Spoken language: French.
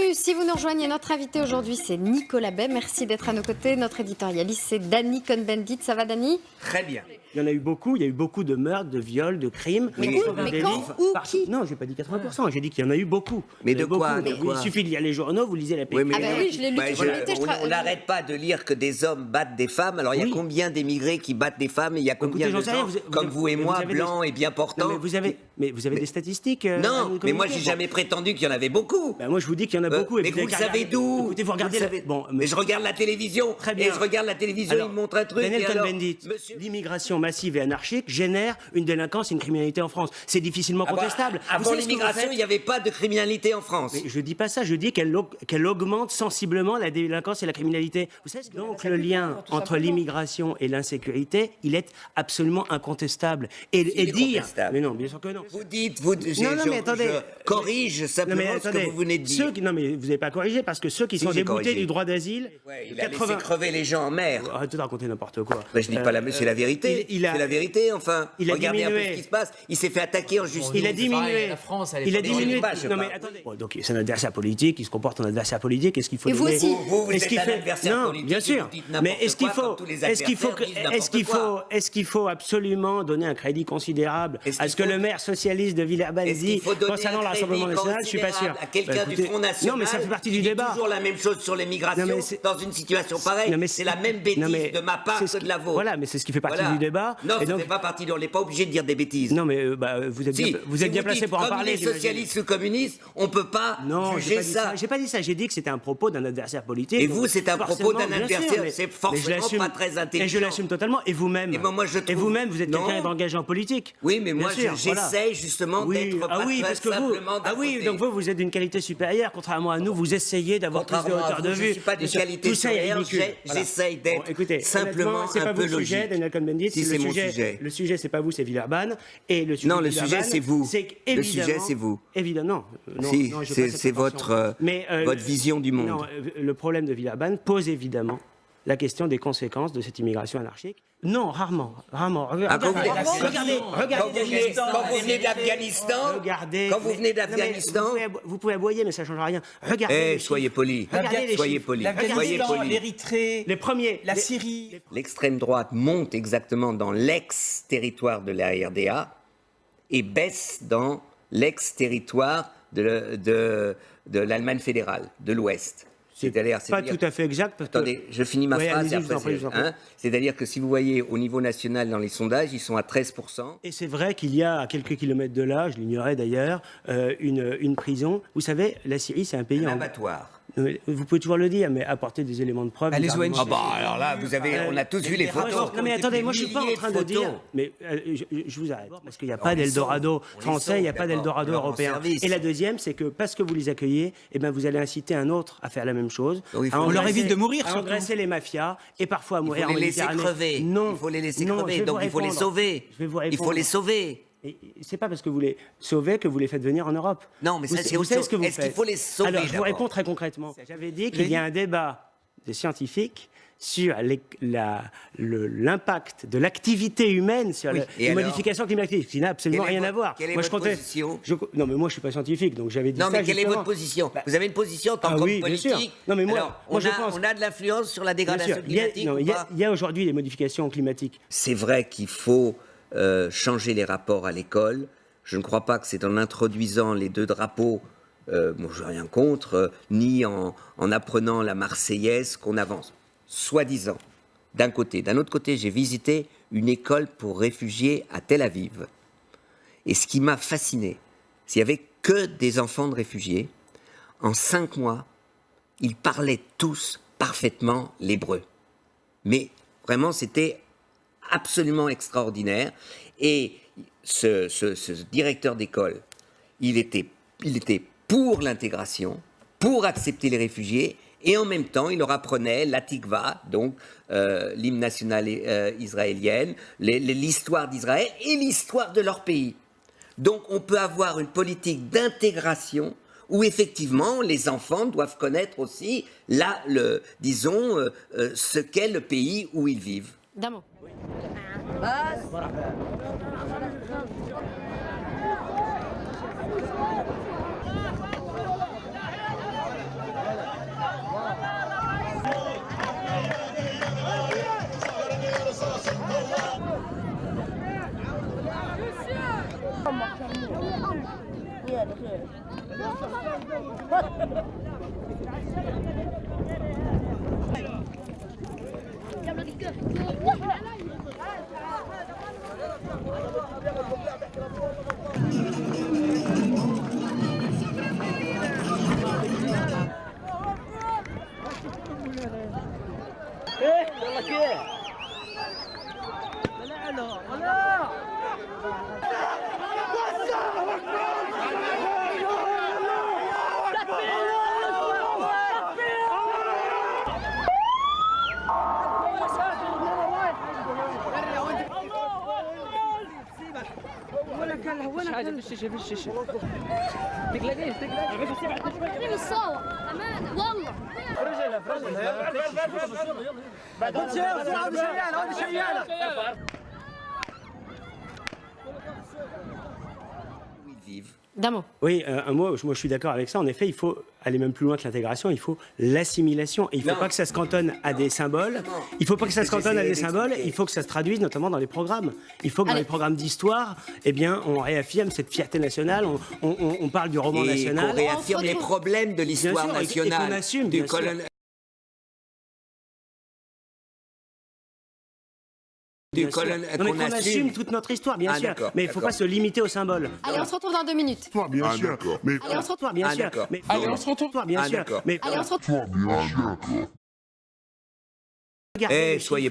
Bienvenue, si vous nous rejoignez, notre invité aujourd'hui c'est Nicolas Bay. Merci d'être à nos côtés. Notre éditorialiste c'est Danny Cohn-Bendit. Ça va Danny? Très bien. Il y en a eu beaucoup, il y a eu beaucoup de meurtres, de viols, de crimes. Mais quand, où, qui? Non, j'ai pas dit 80%, j'ai dit qu'il y en a eu beaucoup. Mais de quoi, Il suffit de lire les journaux, vous lisez la Oui, PQ. mais Ah ben oui, je l'ai lu toute l'été, on n'arrête pas de lire que des hommes battent des femmes. Alors il y a Oui. combien d'émigrés qui battent des femmes et il y a combien Écoutez, de j'en sais rien, gens comme vous et mais moi, avez blancs et bien portants? Non, mais vous avez des statistiques à Non, nous mais moi communiquer? j'ai jamais prétendu qu'il y en avait beaucoup. Ben, moi je vous dis qu'il y en a beaucoup. Mais et vous le qu'à savez regarder- d'où? Écoutez, vous regardez... le savez- Bon, mais je regarde la télévision. Très bien. Et je regarde la télévision, Alors, ils me montrent un truc. Daniel et alors, Cohn-Bendit, monsieur- l'immigration massive et anarchique génère une délinquance et une criminalité en France. C'est difficilement Ah bah, contestable. Vous avant savez ce que vous l'immigration, faites il n'y avait pas de criminalité en France. Mais je dis pas ça, je dis qu'elle augmente sensiblement la délinquance et la criminalité. Vous savez, donc le lien entre l'immigration et l'insécurité, il est absolument incontestable. Et est dire... contestable. Mais non, bien sûr que non. Vous dites, mais attendez. je corrige simplement ce que vous venez de dire. Non, mais vous n'avez pas corrigé, parce que ceux qui sont j'ai déboutés corrigé. du droit d'asile... Ouais, il a laissé crever les gens en mer. Arrêtez de raconter n'importe quoi. Ben, je dis pas c'est la vérité. il a- C'est la vérité, enfin. il a Regardez un peu diminué. ce qui se passe. Il s'est fait attaquer en justice. Il a c'est pareil, diminué. la France, elle est Il a pas diminué. dans les Non mais pages, attendez. Bon, donc c'est un adversaire politique. Il se comporte en adversaire politique. Est-ce qu'il faut Et vous donner- aussi. Vous Est-ce êtes qu'il un fait- adversaire Non, politique bien et sûr. vous dites n'importe Mais est-ce qu'il quoi, faut, comme tous les est-ce qu'il faut, adversaires disent est-ce qu'il n'importe faut, quoi. est-ce qu'il faut absolument donner un crédit considérable Est-ce à qu'il ce que faut- le maire socialiste de Villeurbanne Est-ce qu'il dit faut donner concernant un le Rassemblement crédit national? Je suis pas sûr. considérable à quelqu'un Bah, du écoutez, Front National? Non, mais ça fait partie qui du dit débat. toujours la même chose sur l'immigration Non, mais c'est- dans une situation pareille. Non, mais c'est la même bêtise non, mais de ma part c'est ce que qui- de la vôtre. Voilà, mais c'est ce qui fait partie Voilà. du débat. Non, Et ça donc- fait pas partie. On n'est pas obligé de dire des bêtises. Non, mais vous êtes Si, bien, vous si êtes bien placé dites, pour en comme parler. les j'imagine. socialistes ou communistes, on peut pas Non, j'ai juger pas dit ça. ça. J'ai pas dit ça. J'ai dit que c'était un propos d'un adversaire politique. Et vous, Donc, c'est un propos forcément, d'un bien sûr, adversaire, mais- c'est mais je forcément l'assume. pas très intelligent. Et je l'assume totalement. Et vous-même. Et moi, je Et trouve- vous-même, vous êtes Non. quelqu'un d'engagé en politique. Oui, mais Bien moi, sûr, voilà. j'essaie justement Oui, d'être pas très parce que vous, simplement d'un oui, côté. donc vous êtes d'une qualité supérieure, contrairement à nous, vous essayez d'avoir plus de Contrairement à hauteur vous, de je vue. suis pas d'une Bien sûr, qualité tout ça est supérieure, ridicule. j'essaye d'être écoutez, simplement honnêtement, c'est un pas peu votre sujet, logique. Daniel Cohn-Bendit, Si, c'est mon sujet. Le sujet, c'est pas vous, c'est Villeurbanne. Et le sujet Non, de le sujet, Villeurbanne, c'est vous. c'est Le qu'évidemment- sujet, c'est vous. Évidemment, non. Si, non, j'ai c'est- pas cette c'est prétention. votre, Mais, votre vision du monde. Non, le problème de Villeurbanne pose évidemment la question des conséquences de cette immigration anarchique. Non, rarement. Ah, quand vous- Regardez, Quand vous venez d'Afghanistan, Regardez. quand vous venez Non, mais d'Afghanistan, vous pouvez aboyer, mais ça ne change rien. Regardez. les soyez chiffres. polis. Regardez les Soyez chiffres. polis. Regardez Soyez les chiffres. polis. l'Érythrée, Les premiers. la les- Syrie. L'extrême droite monte exactement dans l'ex-territoire de la RDA et baisse dans l'ex-territoire de l'Allemagne fédérale, de l'Ouest. Pas tout à fait exact. Parce que- Attendez, je finis ma Oui, phrase. allez-y, et je vous en après, prie, je vous en prie. c'est-à-dire que si vous voyez au niveau national dans les sondages, ils sont à 13%. Et c'est vrai qu'il y a à quelques kilomètres de là, je l'ignorais d'ailleurs, une prison. Vous savez, la Syrie, c'est un pays Un en... abattoir. Vous pouvez toujours le dire, mais apporter des éléments de preuve. Bah, les des arguments. ONG. Ah bah alors là, vous avez, on a tous vu les photos. Non mais attendez, moi je suis pas en Milliers train de photos. dire, mais je vous arrête, parce qu'il n'y a pas On les d'Eldorado sauve, on les français, il n'y a sauve, pas d'abord, d'Eldorado on leur rend européen. service. Et la deuxième, c'est que parce que vous les accueillez, eh ben vous allez inciter un autre à faire la même chose. Donc, il faut à On leur engraisser- évite de mourir, à surtout. engraisser les mafias et parfois à Il mourir faut en les laisser Méditerranée. crever. Non, Il faut les laisser non, je crever. vais Donc vous il faut les répondre. sauver. Je vais vous Il faut répondre. les sauver. Et c'est pas parce que vous les sauvez que vous les faites venir en Europe. Non, mais ça, c'est vous autre savez chose. ce que vous Est-ce qu'il faites. faut les sauver Alors, je vous d'abord réponds très concrètement. J'avais dit qu'il y a un débat de scientifiques sur l'impact de l'activité humaine sur Oui. les Et alors modifications climatiques, qui n'a absolument Quelle est rien à votre- voir. quelle est Moi, je votre comptais- position Non, mais moi, je suis pas scientifique, donc j'avais dit Non, ça. mais quelle est justement. votre position Vous avez une position en tant ah qu'homme oui, bien sûr. politique. Non, mais moi- Alors, moi, on je a- pense- on a de l'influence sur la Bien dégradation sûr. Il y a- climatique non, ou il y a- pas il y a aujourd'hui des modifications climatiques. C'est vrai qu'il faut changer les rapports à l'école. Je ne crois pas que c'est en introduisant les deux drapeaux, bon, je n'ai rien contre, ni en apprenant la Marseillaise qu'on avance. Soi-disant, d'un côté. D'un autre côté, j'ai visité une école pour réfugiés à Tel Aviv. Et ce qui m'a fasciné, c'est qu'il n'y avait que des enfants de réfugiés. En 5 mois, ils parlaient tous parfaitement l'hébreu. Mais vraiment, c'était absolument extraordinaire. Et ce directeur d'école, il était pour l'intégration, pour accepter les réfugiés, et en même temps, il leur apprenait la Tikva, donc l'hymne national israélienne, l'histoire d'Israël et l'histoire de leur pays. Donc on peut avoir une politique d'intégration où effectivement les enfants doivent connaître aussi, ce qu'est le pays où ils vivent. D'un mot. Ils vivent. D'un mot. Oui, un mot, moi je suis d'accord avec ça. En effet, il faut aller même plus loin que l'intégration, il faut l'assimilation. Et il ne faut Non. pas que ça se cantonne à des symboles. Il ne faut pas que ça se cantonne à des symboles, d'expliquer. il faut que ça se traduise notamment dans les programmes. Il faut que dans Allez. les programmes d'histoire, eh bien, on réaffirme cette fierté nationale, on parle du roman Et national. qu'on réaffirme les problèmes de l'histoire Bien sûr, et qu'on nationale, assume, du bien sûr. colon- Bien sûr. Non, mais qu'on assume toute notre histoire, bien Ah, sûr. d'accord, Mais il ne faut d'accord. pas se limiter aux symboles. Allez, on se retrouve dans 2 minutes. Bien sûr. Mais Allez, on se retrouve. Bien Ah, sûr. d'accord. Mais, allez, on se retrouve. bien Ah, sûr. d'accord. Mais Allez, on se retrouve. bien sûr. regardez Eh, les soyez